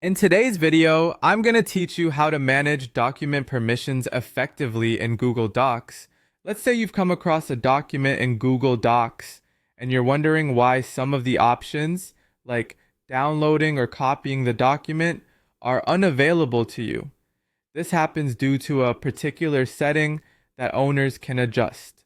In today's video, I'm going to teach you how to manage document permissions effectively in Google Docs. Let's say you've come across a document in Google Docs and you're wondering why some of the options, like downloading or copying the document, are unavailable to you. This happens due to a particular setting that owners can adjust.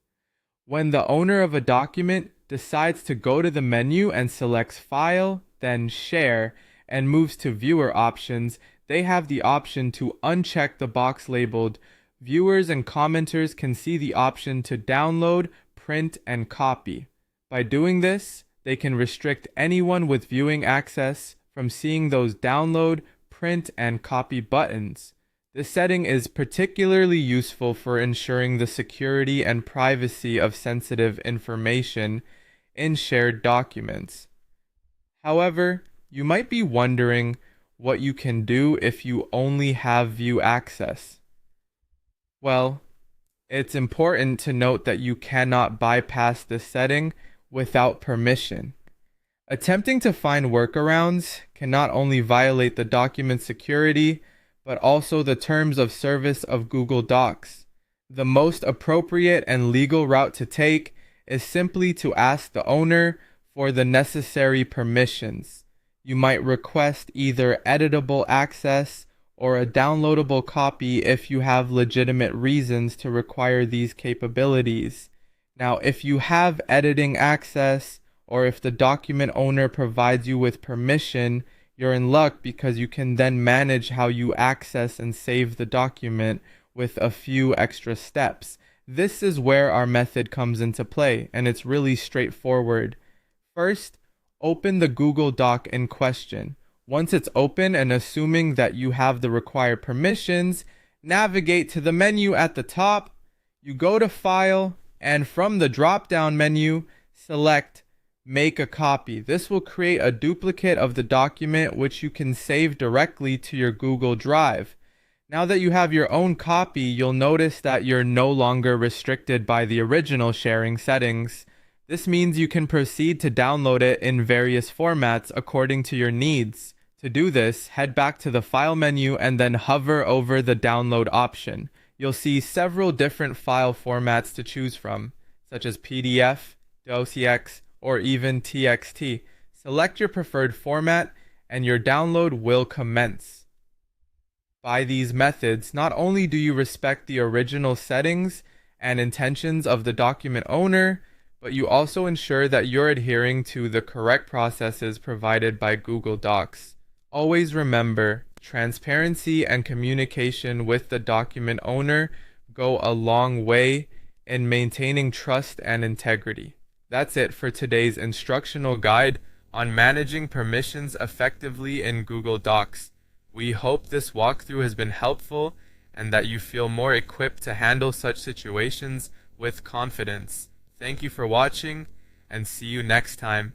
When the owner of a document decides to go to the menu and selects File, then Share, and moves to Viewer options, they have the option to uncheck the box labeled Viewers and commenters can see the option to download, print, and copy. By doing this, they can restrict anyone with viewing access from seeing those download, print, and copy buttons. This setting is particularly useful for ensuring the security and privacy of sensitive information in shared documents. However, you might be wondering what you can do if you only have view access. Well, it's important to note that you cannot bypass this setting without permission. Attempting to find workarounds can not only violate the document security, but also the terms of service of Google Docs. The most appropriate and legal route to take is simply to ask the owner for the necessary permissions. You might request either editable access or a downloadable copy if you have legitimate reasons to require these capabilities. Now, if you have editing access, or if the document owner provides you with permission, you're in luck because you can then manage how you access and save the document with a few extra steps. This is where our method comes into play, and it's really straightforward. First, open the Google Doc in question. Once it's open and assuming that you have the required permissions, navigate to the menu at the top. You go to File, and from the drop-down menu, select Make a Copy. This will create a duplicate of the document which you can save directly to your Google Drive. Now that you have your own copy, you'll notice that you're no longer restricted by the original sharing settings. This means you can proceed to download it in various formats according to your needs. To do this, head back to the File menu and then hover over the Download option. You'll see several different file formats to choose from, such as PDF, docx, or even TXT. Select your preferred format and your download will commence. By these methods, not only do you respect the original settings and intentions of the document owner, but you also ensure that you're adhering to the correct processes provided by Google Docs. Always remember, transparency and communication with the document owner go a long way in maintaining trust and integrity. That's it for today's instructional guide on managing permissions effectively in Google Docs. We hope this walkthrough has been helpful and that you feel more equipped to handle such situations with confidence. Thank you for watching, and see you next time.